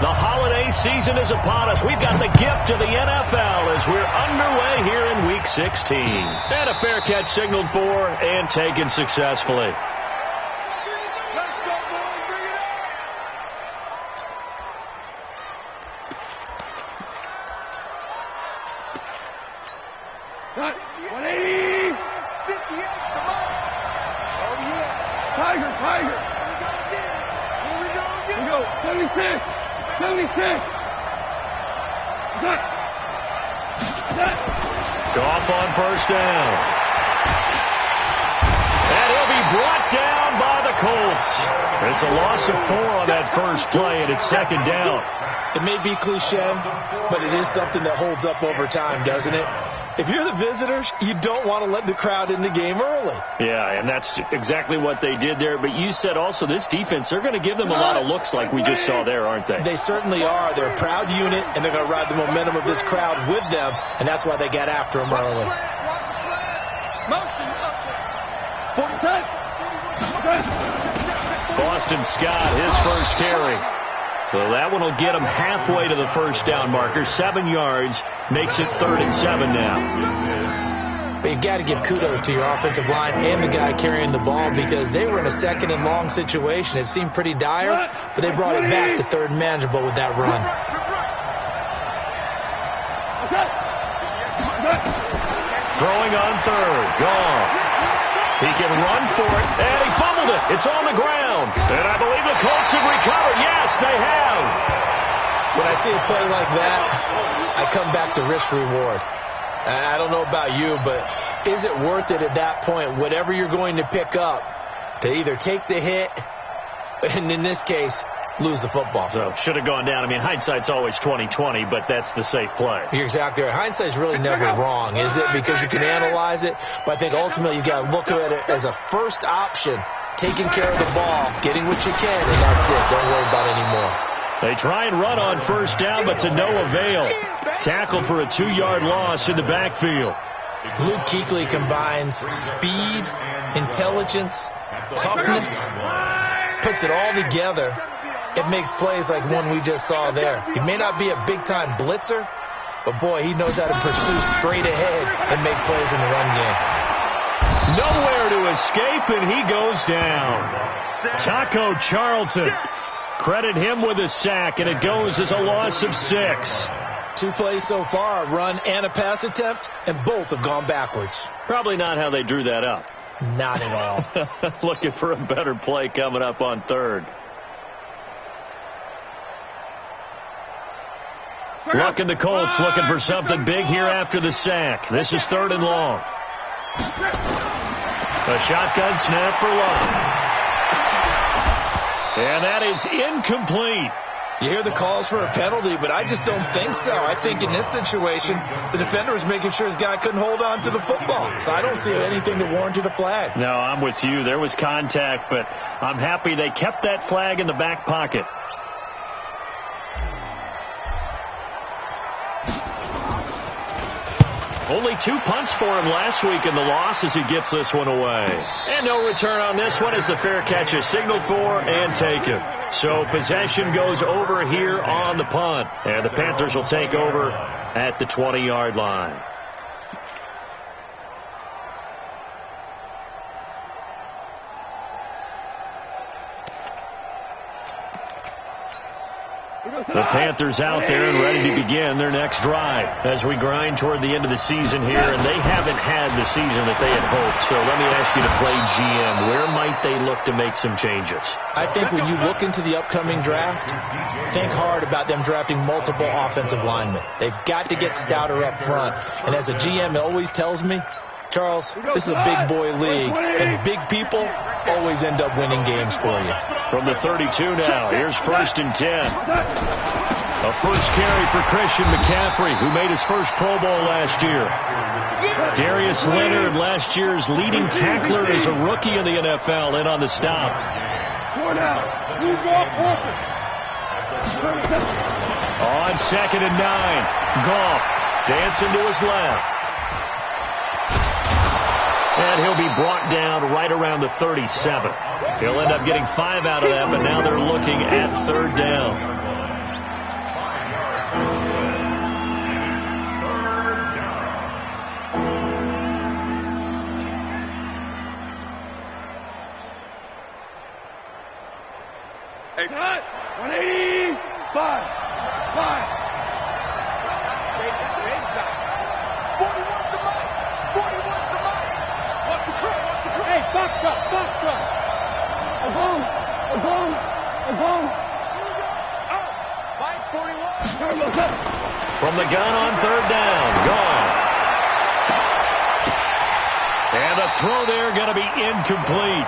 The holiday season is upon us. We've got the gift of the NFL as we're underway here in Week 16. And a fair catch signaled for and taken successfully. Goff on first down. And he'll be brought down by the Colts. It's a loss of 4 on that first play, and it's second down. It may be cliche, but it is something that holds up over time, doesn't it? If you're the visitors, you don't want to let the crowd in the game early. Yeah, and that's exactly what they did there. But you said also this defense, they're going to give them a lot of looks like we just saw there, aren't they? They certainly are. They're a proud unit, and they're going to ride the momentum of this crowd with them, and that's why they got after them early. Boston Scott, his first carry. So that one will get him halfway to the first down marker. 7 yards makes it 3rd and 7 now. But you've got to give kudos to your offensive line and the guy carrying the ball because they were in a 2nd and long situation. It seemed pretty dire, but they brought it back to 3rd and manageable with that run. Throwing on 3rd. Gone. He can run for it, and he fumbled it. It's on the ground. And I believe the Colts have recovered. Yes, they have. When I see a play like that, I come back to risk reward. I don't know about you, but is it worth it at that point, whatever you're going to pick up, to either take the hit, and in this case, lose the football? So should have gone down. I mean, hindsight's always 20/20, but that's the safe play. You're exactly right. Hindsight's really never wrong, is it? Because you can analyze it, but I think ultimately you got to look at it as a first option, taking care of the ball, getting what you can, and that's it. Don't worry about it anymore. They try and run on first down, but to no avail. Tackled for a 2-yard loss in the backfield. Luke Kuechly combines speed, intelligence, toughness, puts it all together. It makes plays like one we just saw there. He may not be a big-time blitzer, but, boy, he knows how to pursue straight ahead and make plays in the run game. Nowhere to escape, and he goes down. Taco Charlton. Credit him with a sack, and it goes as a loss of 6. 2 plays so far, a run and a pass attempt, and both have gone backwards. Probably not how they drew that up. Not at all. Looking for a better play coming up on 3rd. Luck and the Colts looking for something big here after the sack. This is 3rd and long. A shotgun snap for Luck. And that is incomplete. You hear the calls for a penalty, but I just don't think so. I think in this situation, the defender was making sure his guy couldn't hold on to the football. So I don't see anything that warranted a flag. No, I'm with you. There was contact, but I'm happy they kept that flag in the back pocket. Only 2 punts for him last week in the loss as he gets this one away. And no return on this one as the fair catch is signaled for and taken. So possession goes over here on the punt. And the Panthers will take over at the 20-yard line. The Panthers out there and ready to begin their next drive as we grind toward the end of the season here, and they haven't had the season that they had hoped. So let me ask you to play GM. Where might they look to make some changes? I think when you look into the upcoming draft, think hard about them drafting multiple offensive linemen. They've got to get stouter up front. And as a GM, it always tells me, Charles, this is a big boy league, and big people always end up winning games for you. From the 32 now, here's 1st and 10. A first carry for Christian McCaffrey, who made his first Pro Bowl last year. Darius Leonard, last year's leading tackler as a rookie in the NFL, in on the stop. On 2nd and 9, Goff dancing to his left. And he'll be brought down right around the 37. He'll end up getting 5 out of that, but now they're looking at 3rd down. Hey, 180. 5. 41's the mic. 41's the mic. What's the crew? Hey, box truck. A boom. Mike, 41. From the gun on third down. Gone. And the throw there going to be incomplete.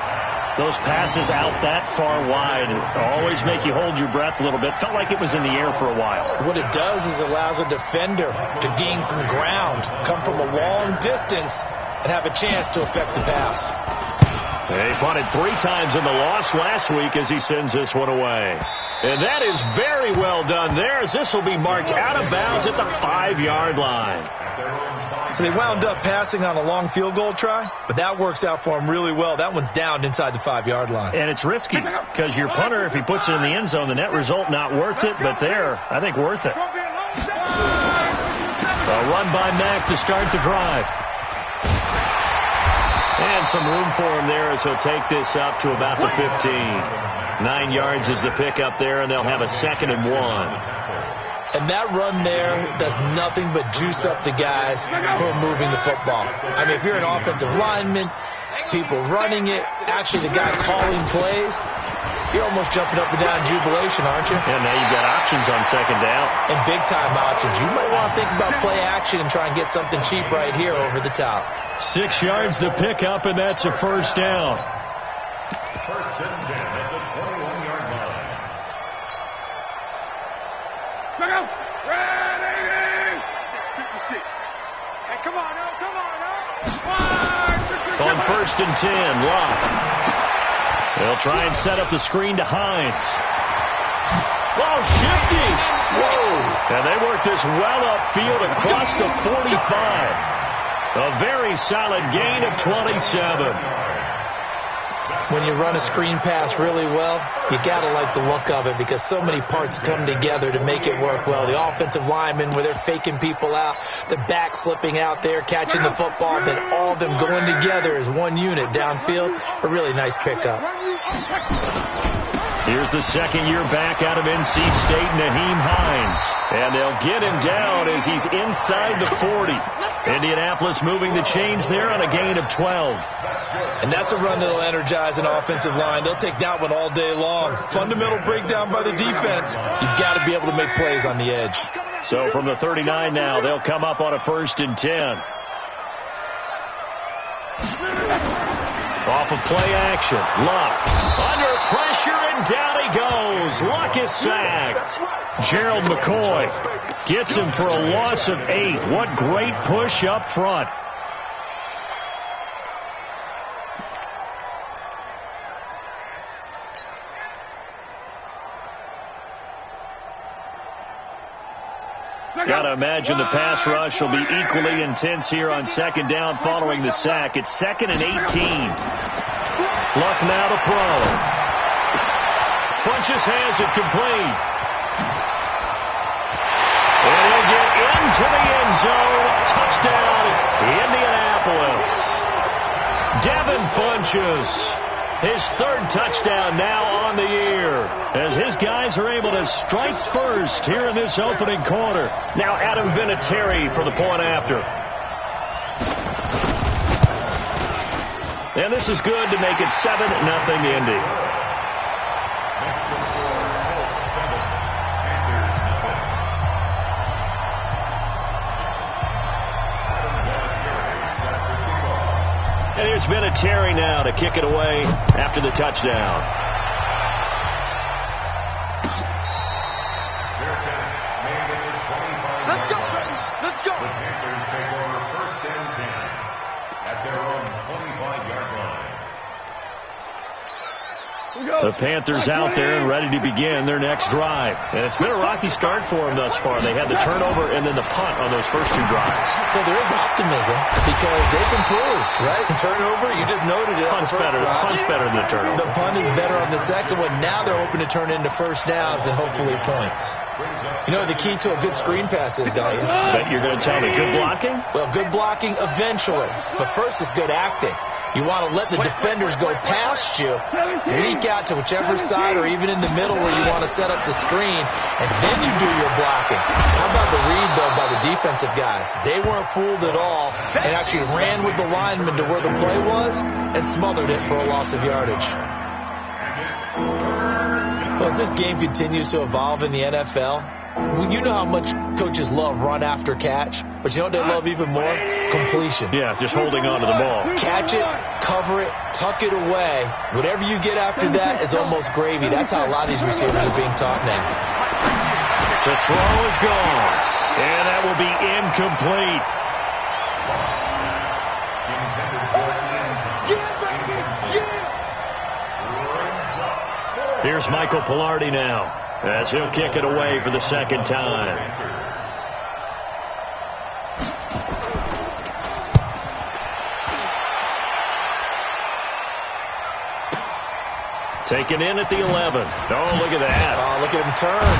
Those passes out that far wide always make you hold your breath a little bit. Felt like it was in the air for a while. What it does is allows a defender to gain some ground, come from a long distance, and have a chance to affect the pass. They punted 3 times in the loss last week as he sends this one away. And that is very well done there, as this will be marked out of bounds at the 5-yard line. So they wound up passing on a long field goal try, but that works out for them really well. That one's down inside the 5-yard line. And it's risky because your punter, if he puts it in the end zone, the net result not worth it, but there, I think worth it. A run by Mack to start the drive. And some room for him there as he'll take this up to about the 15. 9 yards is the pickup there, and they'll have a 2nd and 1. And that run there does nothing but juice up the guys who are moving the football. I mean, if you're an offensive lineman, people running it, actually the guy calling plays, you're almost jumping up and down in jubilation, aren't you? And now you've got options on 2nd down. And big-time options. You might want to think about play action and try and get something cheap right here over the top. 6 yards the pickup, and that's a 1st down. 1st and 10 at the 21-yard line. Ready! 56. Hey, come on now. On 1st and 10, Locke. They'll try and set up the screen to Hines. Oh, shifty. Whoa. And they work this well upfield across the 45. A very solid gain of 27. When you run a screen pass really well, you got to like the look of it because so many parts come together to make it work well. The offensive linemen, where they're faking people out, the back slipping out there, catching the football, then all of them going together as one unit downfield. A really nice pickup. Here's the 2nd-year back out of NC State, Naheem Hines. And they'll get him down as he's inside the 40. Indianapolis moving the chains there on a gain of 12. And that's a run that'll energize an offensive line. They'll take that one all day long. Fundamental breakdown by the defense. You've got to be able to make plays on the edge. So from the 39 now, they'll come up on a 1st and 10. Off of play action. Luck under pressure, and down he goes. Luck is sacked. Gerald McCoy gets him for a loss of 8. What great push up front. Got to imagine the pass rush will be equally intense here on 2nd down following the sack. It's 2nd and 18. Luck now to throw. Funches has it complete. And he'll get into the end zone. Touchdown, Indianapolis. Devin Funches. His 3rd touchdown now on the year as his guys are able to strike first here in this opening quarter. Now Adam Vinatieri for the point after. And this is good to make it 7-0 Indy. And here's Vinatieri now to kick it away after the touchdown. Let's go. The Panthers take over 1st and 10 at their own 25-yard line. The Panthers out there and ready to begin their next drive. And it's been a rocky start for them thus far. They had the turnover and then the punt on those first 2 drives. So there is optimism because they've improved, right? Turnover, you just noted it. Punt's better than the turnover. The punt is better on the second one. Now they're hoping to turn into 1st downs and hopefully points. You know the key to a good screen pass is, don't you? Bet you're going to tell me good blocking? Well, good blocking eventually. But first is good acting. You want to let the defenders go past you, leak out to whichever side or even in the middle where you want to set up the screen, and then you do your blocking. How about the read, though, by the defensive guys? They weren't fooled at all and actually ran with the lineman to where the play was and smothered it for a loss of yardage. Well, as this game continues to evolve in the NFL, you know how much coaches love run after catch, but you know what they love even more? Completion. Yeah, just holding on to the ball. Catch it, cover it, tuck it away. Whatever you get after that is almost gravy. That's how a lot of these receivers are being taught now. The throw is gone, and that will be incomplete. Here's Michael Pilardi now, as he'll kick it away for the second time. Taken in at the 11. Oh, look at that. Oh, look at him turn.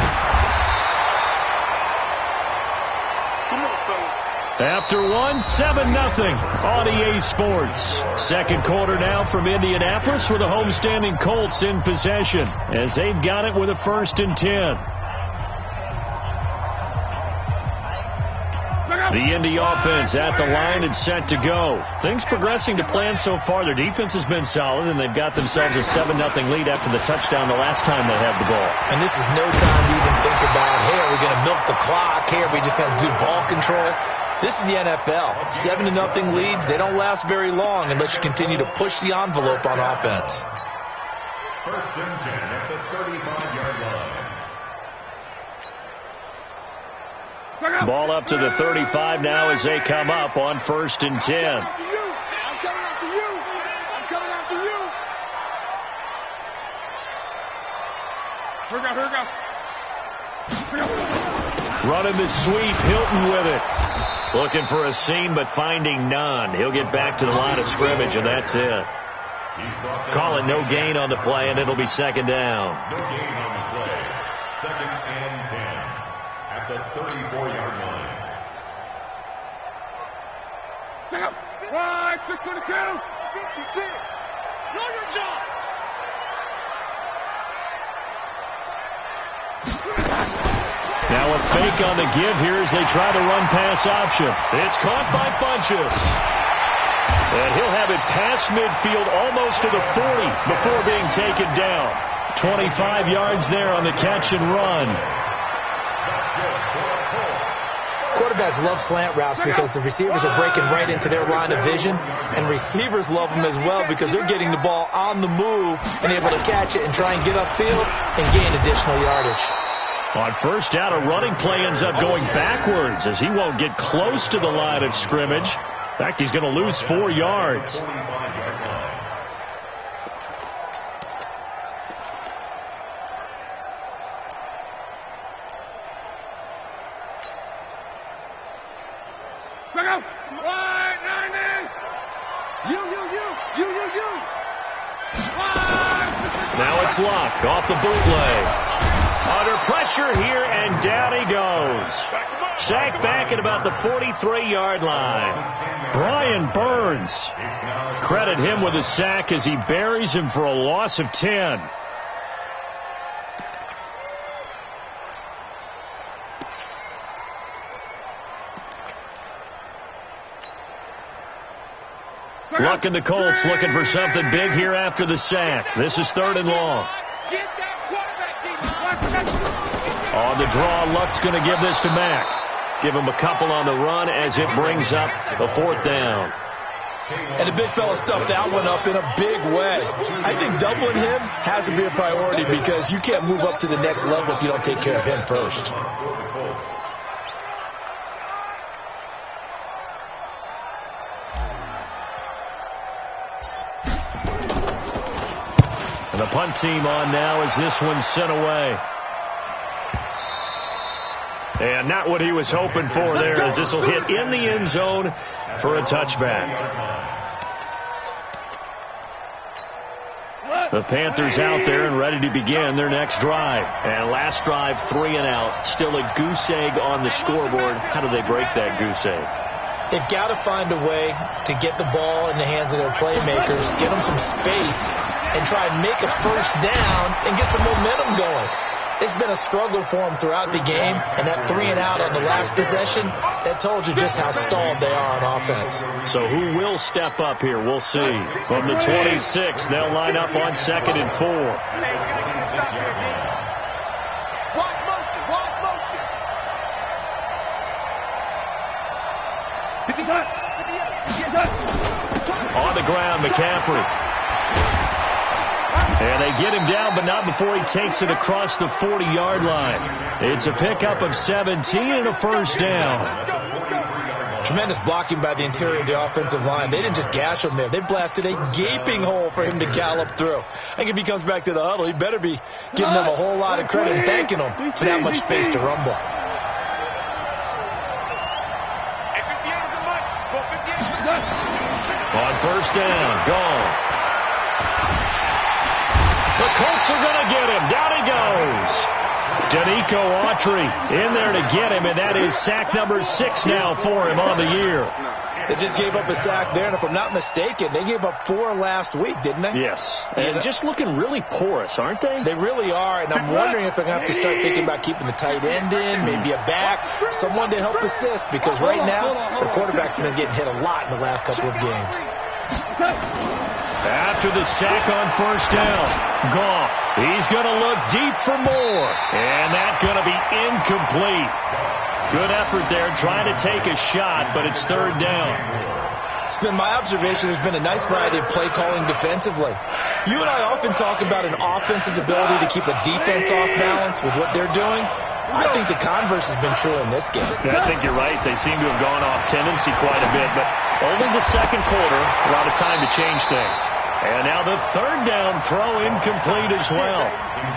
After one, 7-0 on EA Sports. Second quarter now from Indianapolis with the homestanding Colts in possession as they've got it with a 1st and 10. The Indy offense at the line and set to go. Things progressing to plan so far. Their defense has been solid, and they've got themselves a 7-0 lead after the touchdown the last time they had the ball. And this is no time to even think about, hey, are we going to milk the clock? Hey, are we just going to do ball control? This is the NFL. 7-0 leads, they don't last very long unless you continue to push the envelope on offense. 1st and 10 at the 35-yard line. Ball up to the 35 now as they come up on 1st and 10. I'm coming after you. I'm coming after you. Here we go. Running the sweep, Hilton with it. Looking for a seam, but finding none. He'll get back to the line of scrimmage, and that's it. Call it no gain on the play, and it'll be 2nd down. No gain on the play. 2nd and 10 at the 34-yard line. Right, 622. 56. Know your job. Now a fake on the give here as they try to run pass option. It's caught by Funchess. And he'll have it past midfield almost to the 40 before being taken down. 25 yards there on the catch and run. Quarterbacks love slant routes because the receivers are breaking right into their line of vision, and receivers love them as well because they're getting the ball on the move and able to catch it and try and get upfield and gain additional yardage. On 1st down, a running play ends up going backwards as he won't get close to the line of scrimmage. In fact, he's going to lose 4 yards. Now it's Locke off the bootleg. Under pressure here, and down he goes. Sacked back at about the 43-yard line. Brian Burns. Credit him with a sack as he buries him for a loss of 10. Luck and the Colts looking for something big here after the sack. This is 3rd and long. On the draw, Luck's going to give this to Mack. Give him a couple on the run as it brings up a 4th down. And the big fella stuffed that one up in a big way. I think doubling him has to be a priority because you can't move up to the next level if you don't take care of him first. And the punt team on now as this one's sent away. And not what he was hoping for there as this will hit in the end zone for a touchback. The Panthers out there and ready to begin their next drive. And last drive, 3 and out. Still a goose egg on the scoreboard. How do they break that goose egg? They've got to find a way to get the ball in the hands of their playmakers, get them some space, and try and make a first down and get some momentum going. It's been a struggle for them throughout the game, and that 3-and-out on the last possession, that told you just how stalled they are on offense. So who will step up here? We'll see. From the 26, they'll line up on 2nd and 4. Watch motion, watch motion. On the ground, McCaffrey. And they get him down, but not before he takes it across the 40-yard line. It's a pickup of 17 and a first down. Tremendous blocking by the interior of the offensive line. They didn't just gash him there. They blasted a gaping hole for him to gallop through. I think if he comes back to the huddle, he better be giving them a whole lot of credit and thanking them for that much space to rumble. On first down, gone. The Colts are going to get him. Down he goes. Danico Autry in there to get him, and that is sack number 6 now for him on the year. They just gave up a sack there, and if I'm not mistaken, they gave up 4 last week, didn't they? Yes. And just looking really porous, aren't they? They really are, and I'm wondering if they're going to have to start thinking about keeping the tight end in, maybe a back, someone to help assist, because right now, the quarterback's been getting hit a lot in the last couple of games. After the sack on first down, Goff, he's going to look deep for more, and that's going to be incomplete. Good effort there, trying to take a shot, but it's third down. It's been my observation there's been a nice variety of play calling defensively. You and I often talk about an offense's ability to keep a defense off balance with what they're doing. I think the converse has been true in this game. I think you're right. They seem to have gone off tendency quite a bit, but only the second quarter, a lot of time to change things. And now the third down throw incomplete as well.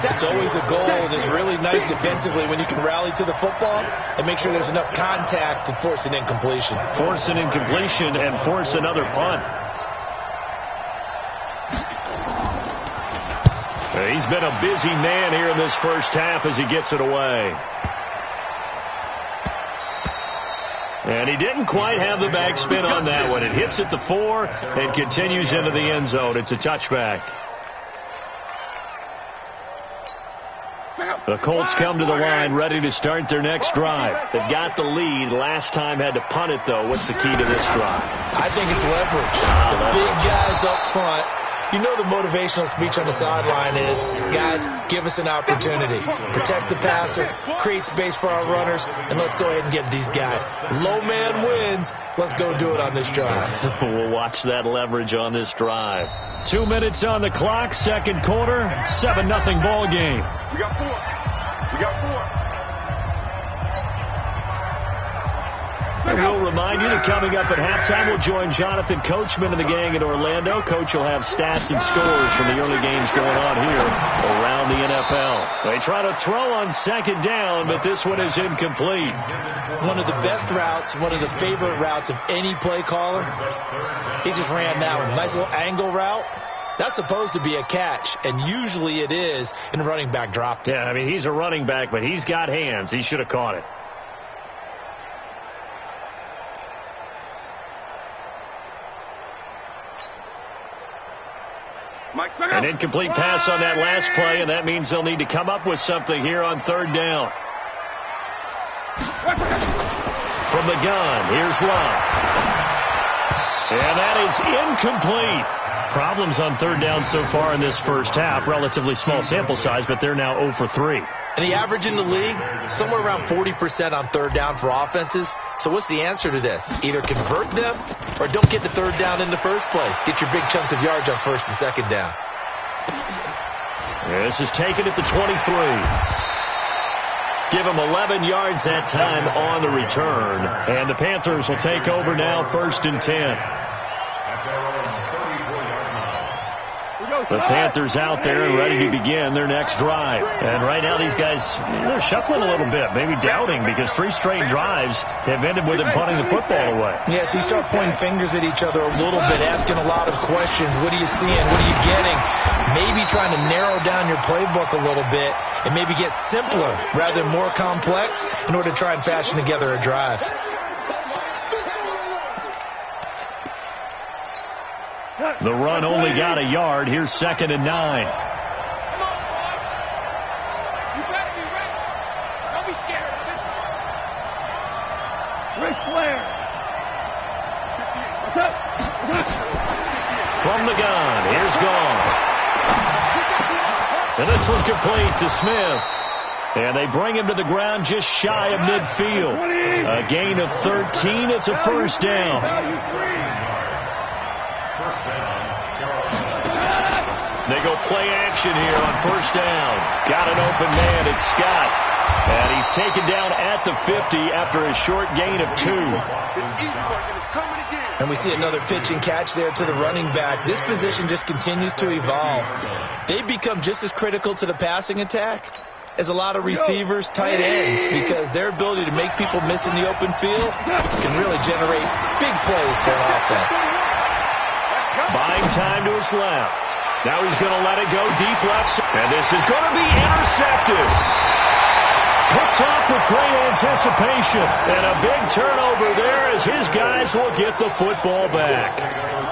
It's always a goal, and it's really nice defensively when you can rally to the football and make sure there's enough contact to force an incompletion. Force an incompletion and force another punt. He's been a busy man here in this first half as he gets it away. And he didn't quite have the backspin on that one. It hits at the 4 and continues into the end zone. It's a touchback. The Colts come to the line ready to start their next drive. They've got the lead. Last time had to punt it, though. What's the key to this drive? I think it's leverage. The big guys up front. You know the motivational speech on the sideline is, guys, give us an opportunity. Protect the passer, create space for our runners, and let's go ahead and get these guys. Low man wins. Let's go do it on this drive. We'll watch that leverage on this drive. 2 minutes on the clock, second quarter, 7-0 ball game. We got 4. We got 4. And we'll remind you that coming up at halftime, we'll join Jonathan Coachman and the gang in Orlando. Coach will have stats and scores from the early games going on here around the NFL. They try to throw on second down, but this one is incomplete. One of the best routes, one of the favorite routes of any play caller. He just ran that one. Nice little angle route. That's supposed to be a catch, and usually it is, and the running back dropped it. Yeah, I mean, he's a running back, but he's got hands. He should have caught it. An incomplete pass on that last play, and that means they'll need to come up with something here on third down. From the gun, here's Love. And that is incomplete. Problems on third down so far in this first half. Relatively small sample size, but they're now 0 for 3. And the average in the league, somewhere around 40% on third down for offenses. So what's the answer to this? Either convert them or don't get the third down in the first place. Get your big chunks of yards on first and second down. This is taken at the 23. Give them 11 yards that time on the return. And the Panthers will take over now, 1st and 10. The Panthers out there and ready to begin their next drive. And right now these guys, they're shuffling a little bit, maybe doubting, because 3 straight drives have ended with them punting the football away. Yeah, so you start pointing fingers at each other a little bit, asking a lot of questions. What are you seeing? What are you getting? Maybe trying to narrow down your playbook a little bit and maybe get simpler rather than more complex in order to try and fashion together a drive. The run only got a yard. Here's 2nd and 9. Come on, boy. You better be ready. Don't be scared of it. Ric Flair. What's up? From the gun, here's Gone. And this one's complete to Smith. And they bring him to the ground just shy of midfield. A gain of 13. It's a first down. They go play action here on first down. Got an open man. It's Scott. And he's taken down at the 50 after a short gain of 2. And we see another pitch and catch there to the running back. This position just continues to evolve. They become just as critical to the passing attack as a lot of receivers, tight ends, because their ability to make people miss in the open field can really generate big plays for an offense. Buying time to his left. Now he's going to let it go deep left. And this is going to be intercepted. Picked off with great anticipation. And a big turnover there as his guys will get the football back.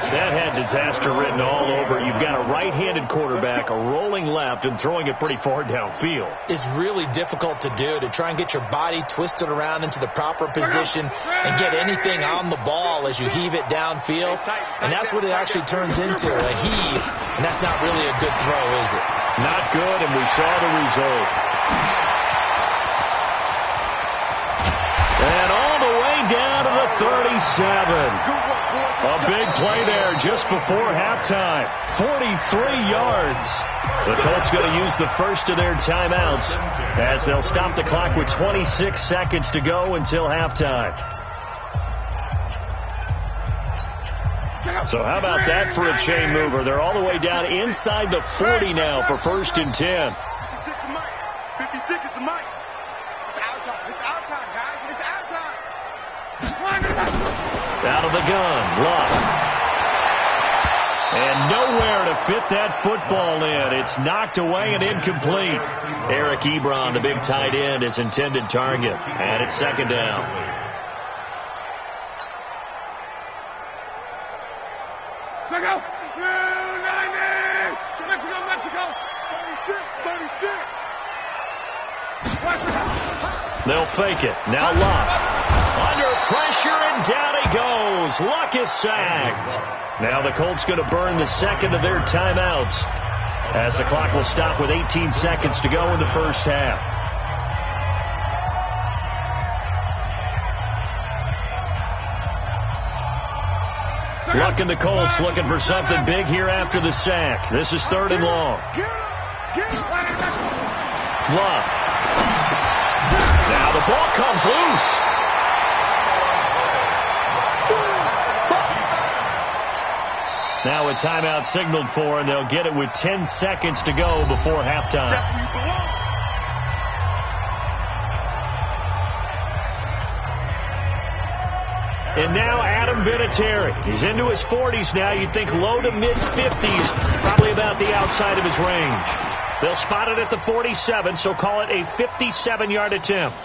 That had disaster written all over. You've got a right-handed quarterback, a rolling left, and throwing it pretty far downfield. It's really difficult to do, to try and get your body twisted around into the proper position and get anything on the ball as you heave it downfield. And that's what it actually turns into, a heave. And that's not really a good throw, is it? Not good, and we saw the result. And all the way down to the 37. A big play there just before halftime. 43 yards. The Colts going to use the first of their timeouts as they'll stop the clock with 26 seconds to go until halftime. So how about that for a chain mover? They're all the way down inside the 40 now for 1st and 10. 56 is the mic. It's our time. It's our time, guys. It's our time. Out of the gun, Luck. And nowhere to fit that football in. It's knocked away and incomplete. Eric Ebron, the big tight end, his intended target. And it's 2nd down. Check out. 290. Mexico. 36. They'll fake it. Now Luck. Under pressure, and down he goes. Luck is sacked. Now the Colts going to burn the second of their timeouts as the clock will stop with 18 seconds to go in the first half. Luck and the Colts looking for something big here after the sack. This is 3rd and long. Luck. Now the ball comes loose. Now a timeout signaled for, and they'll get it with 10 seconds to go before halftime. And now Adam Vinatieri. He's into his 40s now. You'd think low to mid-50s, probably about the outside of his range. They'll spot it at the 47, so call it a 57-yard attempt.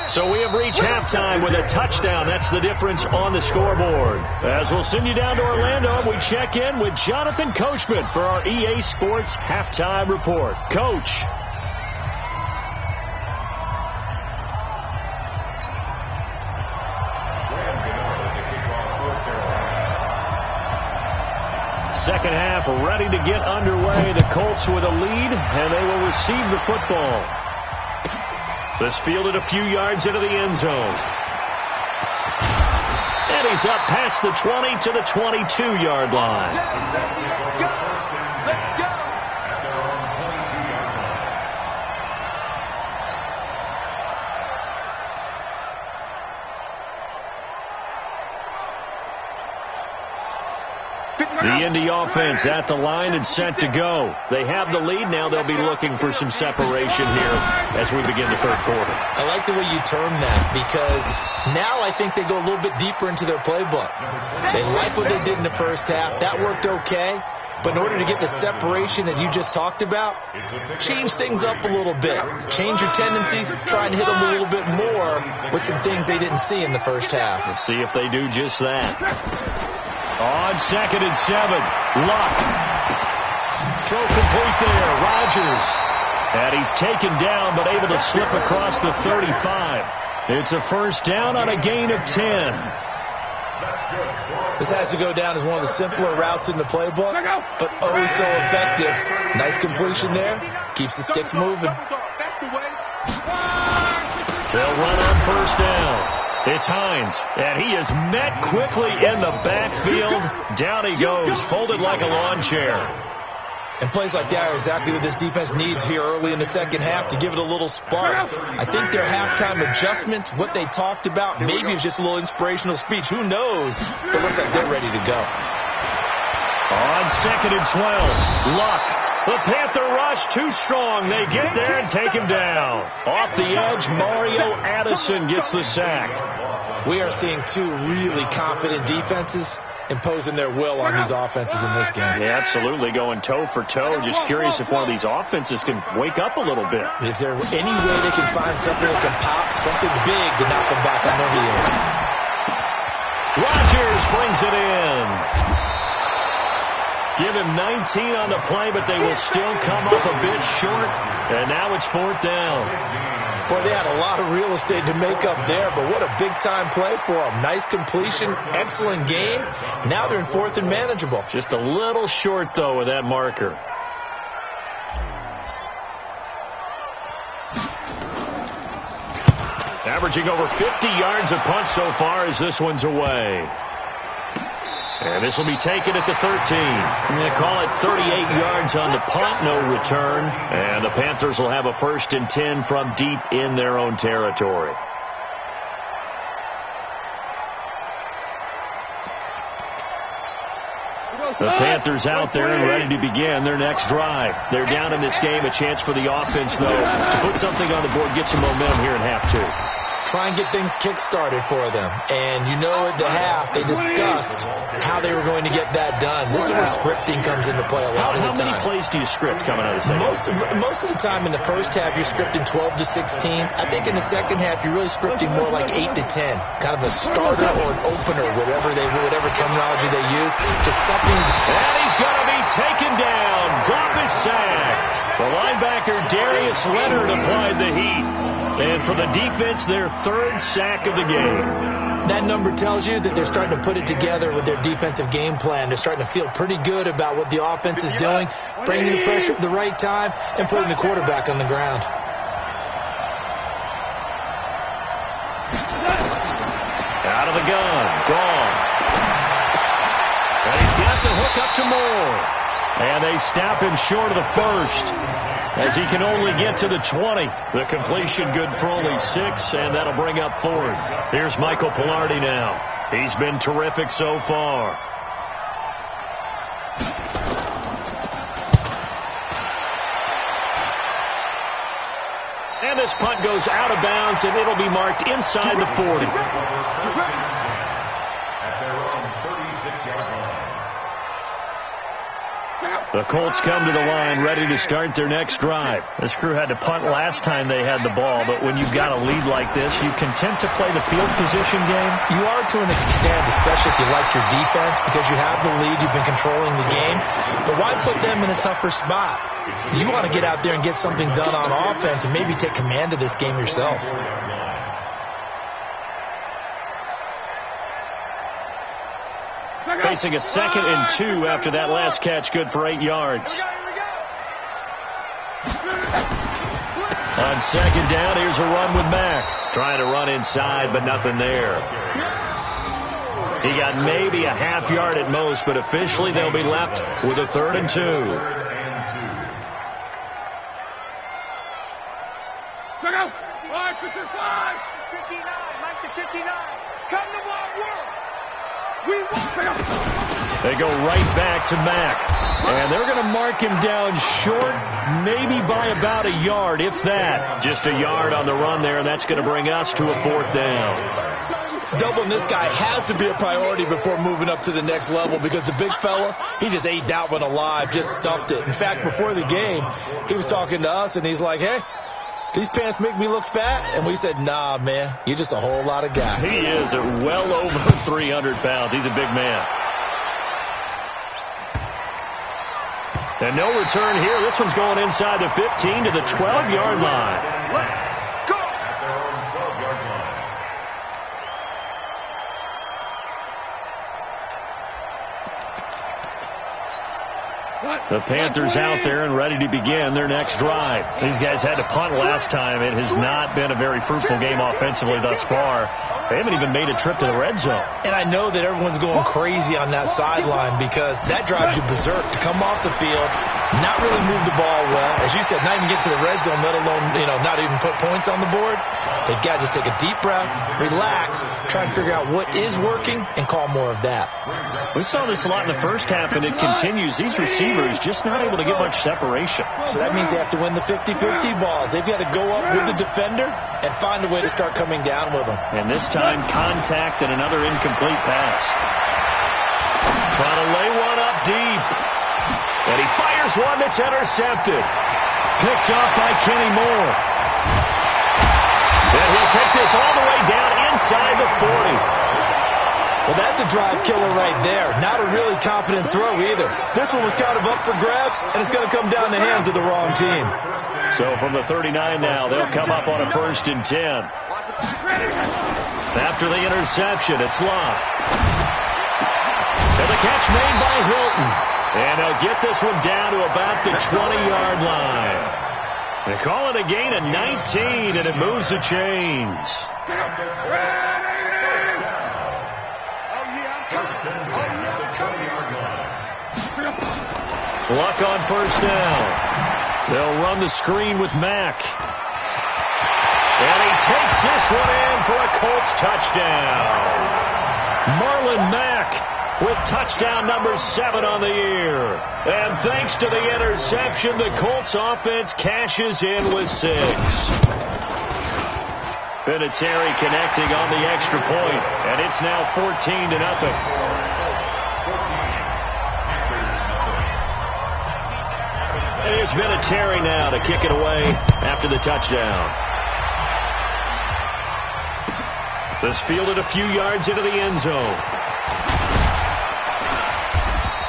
So we have reached halftime with a touchdown. That's the difference on the scoreboard. As we'll send you down to Orlando, we check in with Jonathan Coachman for our EA Sports Halftime Report. Coach. Second half ready to get underway. The Colts with a lead, and they will receive the football. This fielded a few yards into the end zone. And he's up past the 20 to the 22-yard line. Let's go. The Indy offense at the line and set to go. They have the lead. Now they'll be looking for some separation here as we begin the third quarter. I like the way you term that, because now I think they go a little bit deeper into their playbook. They like what they did in the first half. That worked okay. But in order to get the separation that you just talked about, change things up a little bit. Change your tendencies, try and hit them a little bit more with some things they didn't see in the first half. Let's see if they do just that. On 2nd and 7, Luck. Throw complete there, Rodgers. And he's taken down, but able to slip across the 35. It's a first down on a gain of 10. This has to go down as one of the simpler routes in the playbook, but oh so effective. Nice completion there. Keeps the sticks moving. They'll run on first down. It's Hines, and he is met quickly in the backfield. Down he goes, folded like a lawn chair. And plays like that are exactly what this defense needs here early in the second half to give it a little spark. I think their halftime adjustments, what they talked about, maybe it was just a little inspirational speech. Who knows? But it looks like they're ready to go. On 2nd and 12, Luck. The Panther rush too strong. They get there and take him down. Off the edge, Mario Addison gets the sack. We are seeing two really confident defenses imposing their will on these offenses in this game. Yeah, absolutely, going toe for toe. Just curious if one of these offenses can wake up a little bit. Is there any way they can find something that can pop, something big to knock them back on their heels? Rodgers brings it in. Give him 19 on the play, but they will still come up a bit short. And now it's 4th down. Boy, they had a lot of real estate to make up there, but what a big-time play for them. Nice completion, excellent game. Now they're in 4th and manageable. Just a little short, though, with that marker. Averaging over 50 yards a punt so far as this one's away. And this will be taken at the 13. I'm going to call it 38 yards on the punt, no return. And the Panthers will have a 1st and 10 from deep in their own territory. The Panthers out there and ready to begin their next drive. They're down in this game. A chance for the offense, though, to put something on the board, get some momentum here in half 2. Try and get things kick-started for them. And you know at the half, they discussed how they were going to get that done. This is where scripting comes into play a lot of the time. How many plays do you script coming out of the second? Most of the time in the first half, you're scripting 12 to 16. I think in the second half, you're really scripting more like 8 to 10. Kind of a starter or an opener, whatever terminology they use. Just something. And he's going to be taken down. Goff is sacked. The linebacker, Darius Leonard, applied the heat. And for the defense, their 3rd sack of the game. That number tells you that they're starting to put it together with their defensive game plan. They're starting to feel pretty good about what the offense is doing, bringing the pressure at the right time, and putting the quarterback on the ground. Out of the gun. Gone. And he's got the hook up to Moore. And they snap him short of the 1st. As he can only get to the 20. The completion good for only 6, and that'll bring up 4th. Here's Michael Pilardi now. He's been terrific so far. And this punt goes out of bounds, and it'll be marked inside the 40. At their own 36-yard line. The Colts come to the line ready to start their next drive. This crew had to punt last time they had the ball, but when you've got a lead like this, you content to play the field position game? You are to an extent, especially if you like your defense, because you have the lead, you've been controlling the game. But why put them in a tougher spot? You want to get out there and get something done on offense and maybe take command of this game yourself. Facing a 2nd and 2 after that last catch, good for 8 yards. On 2nd down, here's a run with Mack. Trying to run inside, but nothing there. He got maybe a half yard at most, but officially they'll be left with a 3rd and 2. Check out. 5, 6, 5. 59. Mike to 59. Come to my world. They go right back to Mack. And they're going to mark him down short, maybe by about a yard, if that. Just a yard on the run there, and that's going to bring us to a 4th down. Doubling this guy has to be a priority before moving up to the next level because the big fella, he just ate that one alive, just stuffed it. In fact, before the game, he was talking to us, and he's like, hey, these pants make me look fat? And we said, nah, man, you're just a whole lot of guy. He is at well over 300 pounds. He's a big man. And no return here. This one's going inside the 15 to the 12-yard line. Let's go! At their own 12-yard line. The Panthers out there and ready to begin their next drive. These guys had to punt last time. It has not been a very fruitful game offensively thus far. They haven't even made a trip to the red zone. And I know that everyone's going crazy on that sideline because that drives you berserk to come off the field, not really move the ball well. As you said, not even get to the red zone, let alone, not even put points on the board. They've got to just take a deep breath, relax, try and figure out what is working, and call more of that. We saw this a lot in the first half, and it continues. These receivers just not able to get much separation. So that means they have to win the 50-50 balls. They've got to go up with the defender and find a way to start coming down with them. And this time, contact and another incomplete pass. Trying to lay one up deep. And he fires one that's intercepted. Picked off by Kenny Moore. And he'll take this all the way down inside the 40. Well, that's a drive killer right there. Not a really confident throw either. This one was kind of up for grabs, and it's going to come down the hands of the wrong team. So from the 39 now, they'll come up on a 1st and 10. After the interception, it's Lott. And the catch made by Hilton. And they'll get this one down to about the 20-yard line. They call it a gain of 19, and it moves the chains. Luck on 1st down. They'll run the screen with Mack. And he takes this one in for a Colts touchdown. Marlon Mack with touchdown number 7 on the year. And thanks to the interception, the Colts offense cashes in with 6. Vinatieri connecting on the extra point, and it's now 14-0. Here's Vinatieri now to kick it away after the touchdown. This fielded a few yards into the end zone.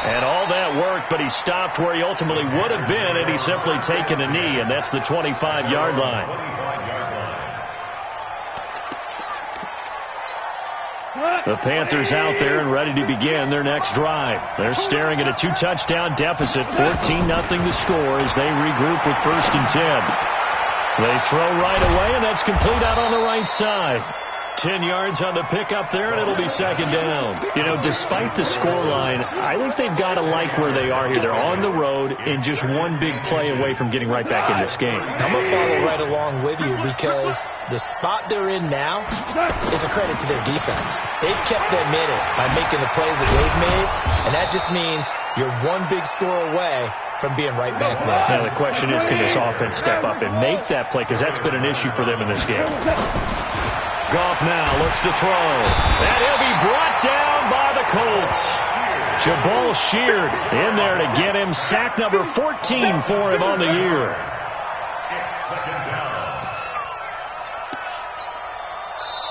And all that worked, but he stopped where he ultimately would have been had he simply taken a knee, and that's the 25-yard line. The Panthers out there and ready to begin their next drive. They're staring at a 2-touchdown deficit, 14-0 the score as they regroup with 1st and 10. They throw right away, and that's complete out on the right side. 10 yards on the pickup there, and it'll be 2nd down. Despite the scoreline, I think they've got to like where they are here. They're on the road and just one big play away from getting right back in this game. I'm going to follow right along with you because the spot they're in now is a credit to their defense. They've kept them in it by making the plays that they've made, and that just means you're one big score away from being right back there. Now the question is, can this offense step up and make that play? Because that's been an issue for them in this game. Goff now looks to throw. And he'll be brought down by the Colts. Jabal Sheard in there to get him. Sack number 14 for him on the year.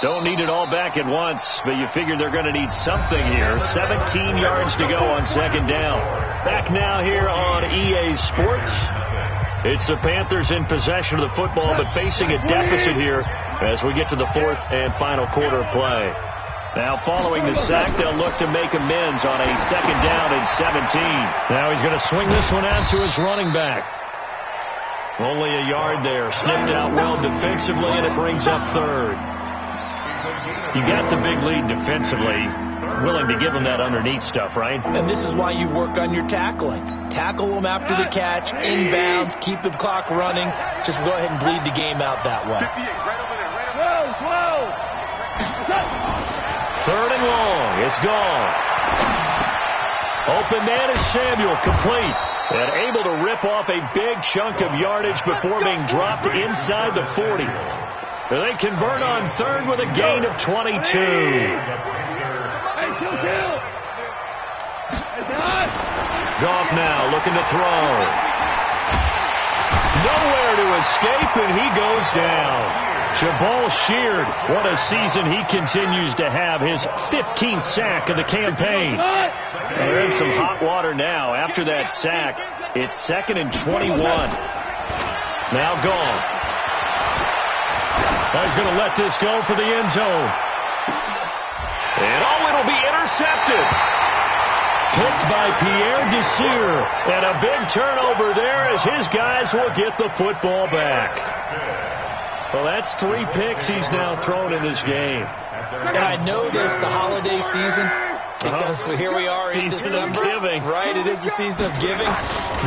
Don't need it all back at once, but you figure they're going to need something here. 17 yards to go on 2nd down. Back now here on EA Sports. It's the Panthers in possession of the football, but facing a deficit here as we get to the 4th and final quarter of play. Now following the sack, they'll look to make amends on a 2nd down and 17. Now he's going to swing this one out to his running back. Only a yard there. Snipped out well defensively, and it brings up 3rd. You got the big lead defensively. Willing to give them that underneath stuff, right? And this is why you work on your tackling. Tackle them after the catch, inbounds, keep the clock running. Just go ahead and bleed the game out that way. 3rd and long. It's gone. Open man is Samuel, complete. And able to rip off a big chunk of yardage before being dropped inside the 40. They convert on third with a gain of 22. Goff now looking to throw. Nowhere to escape, and he goes down. Jabal Sheard, what a season he continues to have, his 15th sack of the campaign. They're in some hot water now. After that sack, it's 2nd and 21. Now gone. He's going to let this go for the end zone. And it'll be intercepted. Picked by Pierre Desir. And a big turnover there as his guys will get the football back. Well, that's 3 picks he's now thrown in this game. And I know this, the holiday season, because here we are in December. Giving. Right, it is the season of giving.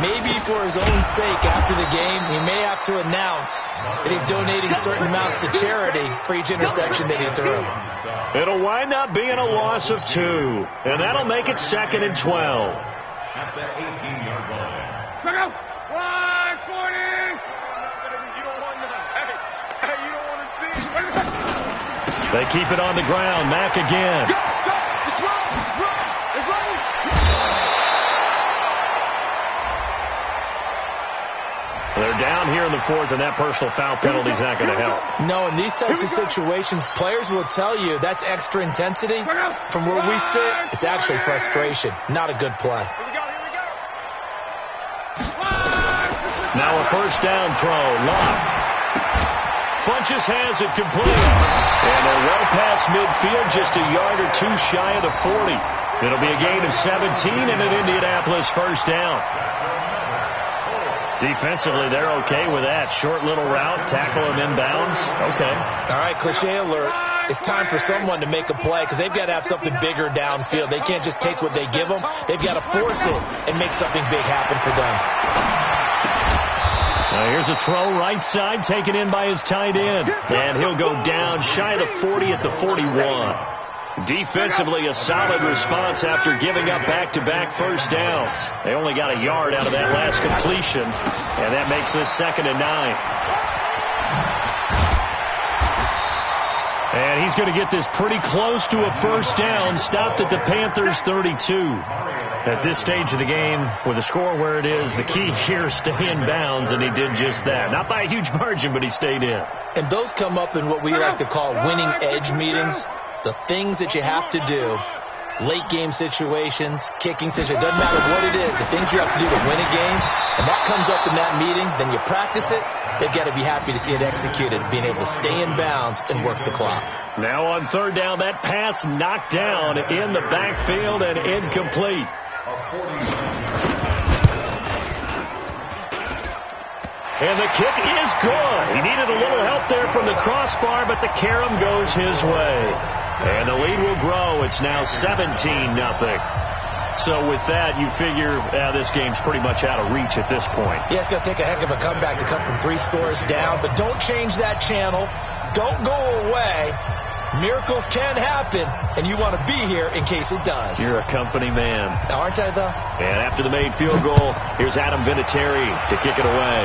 Maybe for his own sake after the game, he may have to announce that he's donating certain amounts to charity for each interception that he threw. It'll wind up being a loss of 2, and that'll make it 2nd and 12. At the 18-yard line. Check out. 140. They keep it on the ground. Mack again. Go. It's running. They're down here in the 4th, and that personal foul penalty is not going to help. No, in these types of situations, players will tell you that's extra intensity. From where we sit, it's actually frustration. Not a good play. Now a first down throw. Locke. Funches has it complete. And they're well past midfield, just a yard or 2 shy of the 40. It'll be a gain of 17 and an Indianapolis first down. Defensively, they're okay with that. Short little route, tackle him inbounds. Okay. All right, cliche alert. It's time for someone to make a play because they've got to have something bigger downfield. They can't just take what they give them. They've got to force it and make something big happen for them. Now here's a throw right side taken in by his tight end. And he'll go down shy of the 40 at the 41. Defensively, a solid response after giving up back-to-back first downs. They only got a yard out of that last completion, and that makes this 2nd and 9. And he's going to get this pretty close to a first down, stopped at the Panthers' 32. At this stage of the game, with the score where it is, the key here is stay in bounds, and he did just that. Not by a huge margin, but he stayed in. And those come up in what we like to call winning edge meetings. The things that you have to do, late game situations, kicking situations, doesn't matter what it is, the things you have to do to win a game, and that comes up in that meeting, then you practice it, they've got to be happy to see it executed, being able to stay in bounds and work the clock. Now on third down, that pass knocked down in the backfield and incomplete. And the kick is good. He needed a little help there from the crossbar, but the carom goes his way. And the lead will grow. It's now 17-0. So with that, you figure this game's pretty much out of reach at this point. Yeah, it's going to take a heck of a comeback to come from 3 scores down, but don't change that channel. Don't go away. Miracles can happen, and you want to be here in case it does. You're a company man. Aren't I, though? And after the made field goal, here's Adam Vinatieri to kick it away.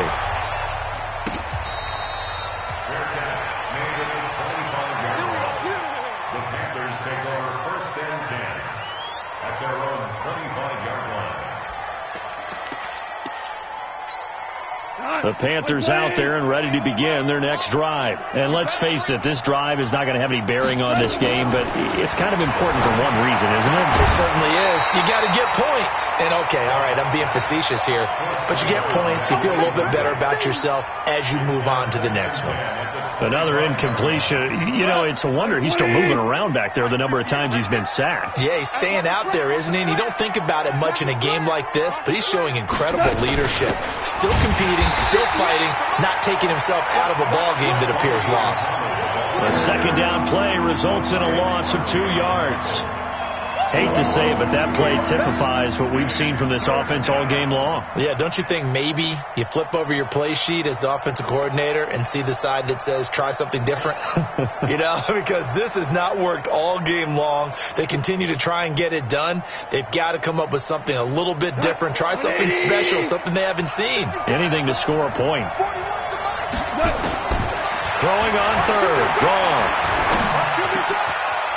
The Panthers out there and ready to begin their next drive. And let's face it, this drive is not going to have any bearing on this game, but it's kind of important for one reason, isn't it? It certainly is. You got to get points. And okay, all right, I'm being facetious here, but you get points, you feel a little bit better about yourself as you move on to the next one. Another incompletion. You know, it's a wonder he's still moving around back there the number of times he's been sacked. Yeah, he's staying out there, isn't he? And you don't think about it much in a game like this, but he's showing incredible leadership. Still competing, still fighting, not taking himself out of a ball game that appears lost. A second down play results in a loss of 2 yards. Hate to say it, but that play typifies what we've seen from this offense all game long. Yeah, don't you think maybe you flip over your play sheet as the offensive coordinator and see the side that says try something different? You know, because this has not worked all game long. They continue to try and get it done. They've got to come up with something a little bit different. Try something special, something they haven't seen. Anything to score a point. Throwing on third. Gone.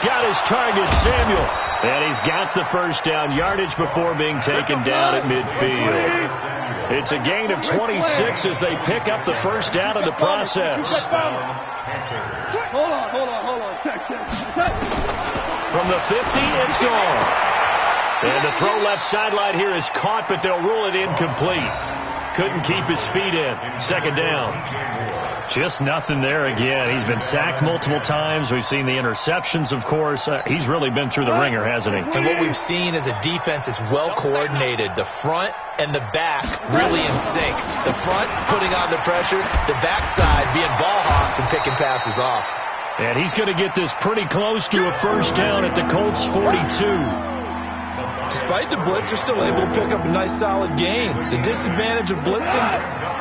Got his target, Samuel. And he's got the first down yardage before being taken down at midfield. It's a gain of 26 as they pick up the first down in the process. Hold on. Check. From the 50, it's gone. And the throw left sideline here is caught, but they'll rule it incomplete. Couldn't keep his feet in. Second down. Just nothing there again. He's been sacked multiple times. We've seen the interceptions, of course. He's really been through the ringer, hasn't he? And what we've seen is a defense that's well coordinated. The front and the back really in sync. The front putting on the pressure, the backside being ball hawks and picking passes off. And he's going to get this pretty close to a first down at the Colts 42. Despite the blitz, they're still able to pick up a nice solid gain. The disadvantage of blitzing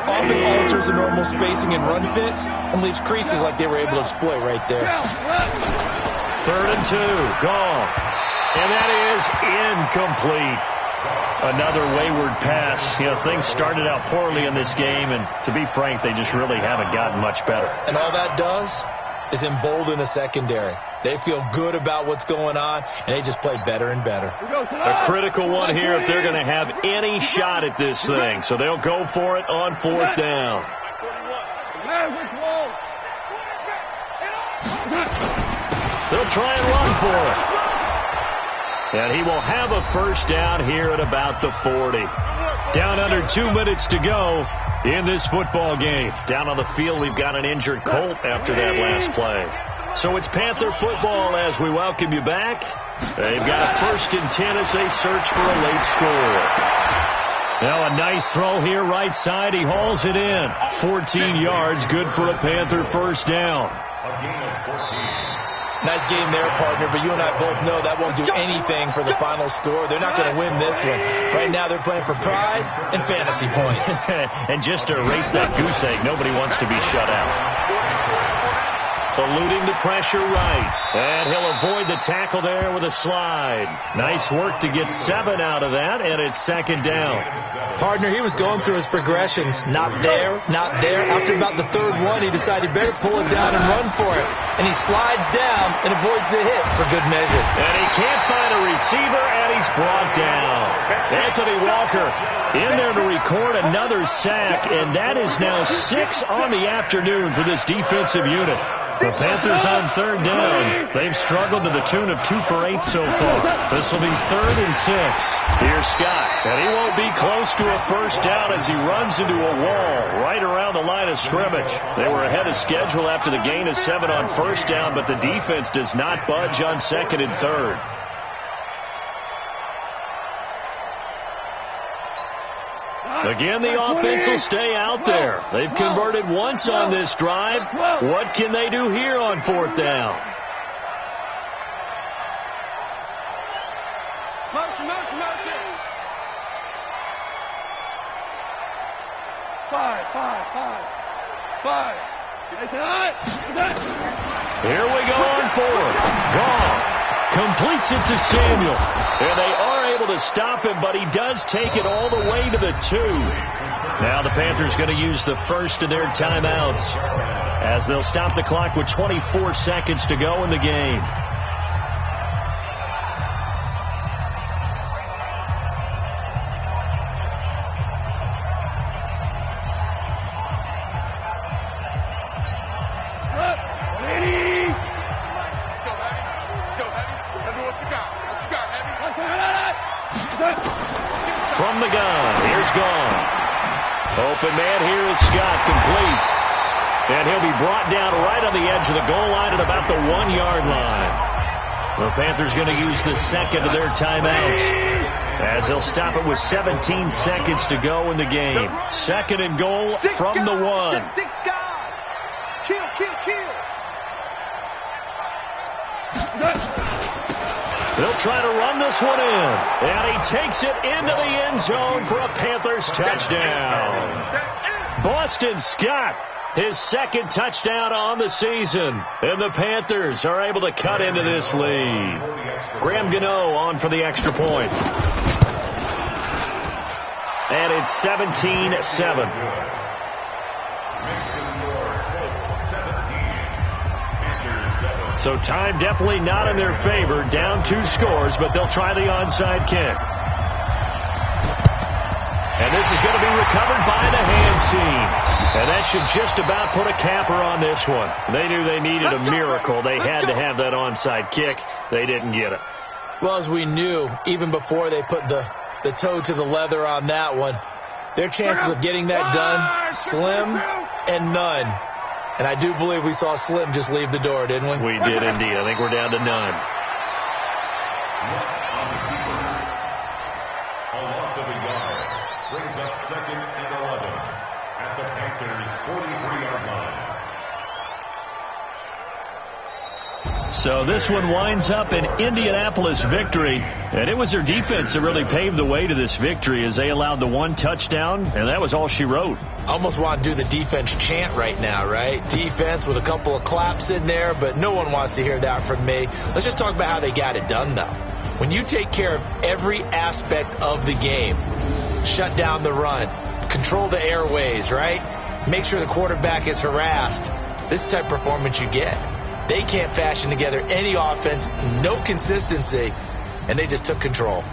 often alters the normal spacing and run fits and leaves creases like they were able to exploit right there. 3rd and 2, gone. And that is incomplete. Another wayward pass. Things started out poorly in this game, and to be frank, they just really haven't gotten much better. And all that does is embolden a secondary. They feel good about what's going on, and they just play better and better. A critical one here if they're going to have any shot at this thing. So they'll go for it on 4th down. They'll try and run for it. And he will have a first down here at about the 40. Down under 2 minutes to go in this football game. Down on the field, we've got an injured Colt after that last play. So it's Panther football as we welcome you back. They've got a 1st and 10 as they search for a late score. Now a nice throw here right side. He hauls it in. 14 yards, good for a Panther first down. Nice game there, partner, but you and I both know that won't do anything for the final score. They're not going to win this one. Right now they're playing for pride and fantasy points. And just to erase that goose egg, nobody wants to be shut out. Eluding the pressure right. And he'll avoid the tackle there with a slide. Nice work to get 7 out of that, and it's 2nd down. Partner, he was going through his progressions. Not there, not there. After about the 3rd one, he decided he better pull it down and run for it. And he slides down and avoids the hit for good measure. And he can't find a receiver, and he's brought down. Anthony Walker in there to record another sack, and that is now 6 on the afternoon for this defensive unit. The Panthers on 3rd down. They've struggled to the tune of 2 for 8 so far. This will be 3rd and 6. Here's Scott, and he won't be close to a first down as he runs into a wall right around the line of scrimmage. They were ahead of schedule after the gain of 7 on first down, but the defense does not budge on 2nd and 3rd. Again, the offense will stay out there. They've converted once on this drive. What can they do here on 4th down? Motion. 5. Here we go on 4th. Gone. Completes it to Samuel. And they are able to stop him, but he does take it all the way to the 2. Now the Panthers going to use the first of their timeouts as they'll stop the clock with 24 seconds to go in the game. From the gun, here's gone. Open man here is Scott, complete. And he'll be brought down right on the edge of the goal line at about the 1-yard line. The Panthers going to use the second of their timeouts as they'll stop it with 17 seconds to go in the game. 2nd and goal from the 1. Kill. They'll try to run this one in. And he takes it into the end zone for a Panthers touchdown. Boston Scott, his 2nd touchdown on the season. And the Panthers are able to cut into this lead. Graham Gano on for the extra point. And it's 17-7. So time definitely not in their favor. Down 2 scores, but they'll try the onside kick. And this is going to be recovered by the hands team. And that should just about put a capper on this one. They knew they needed a miracle. They had to have that onside kick. They didn't get it. Well, as we knew, even before they put the toe to the leather on that one, their chances of getting that done, slim and none. And I do believe we saw Slim just leave the door, didn't we? We did indeed. I think we're down to none. A loss of a yard brings up 2nd and 11 at the Panthers' 43-yard line. So this one winds up an Indianapolis victory, and it was their defense that really paved the way to this victory as they allowed the 1 touchdown, and that was all she wrote. I almost want to do the defense chant right now, right? Defense with a couple of claps in there, but no one wants to hear that from me. Let's just talk about how they got it done, though. When you take care of every aspect of the game, shut down the run, control the airways, right? Make sure the quarterback is harassed. This type of performance you get. They can't fashion together any offense, no consistency, and they just took control.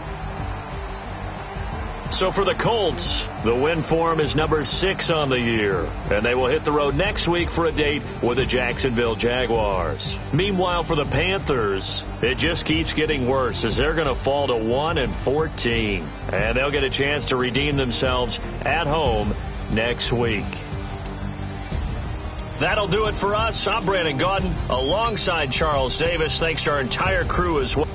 So for the Colts, the win form is number 6 on the year, and they will hit the road next week for a date with the Jacksonville Jaguars. Meanwhile, for the Panthers, it just keeps getting worse as they're going to fall to 1-14, and they'll get a chance to redeem themselves at home next week. That'll do it for us. I'm Brandon Gaudin alongside Charles Davis. Thanks to our entire crew as well.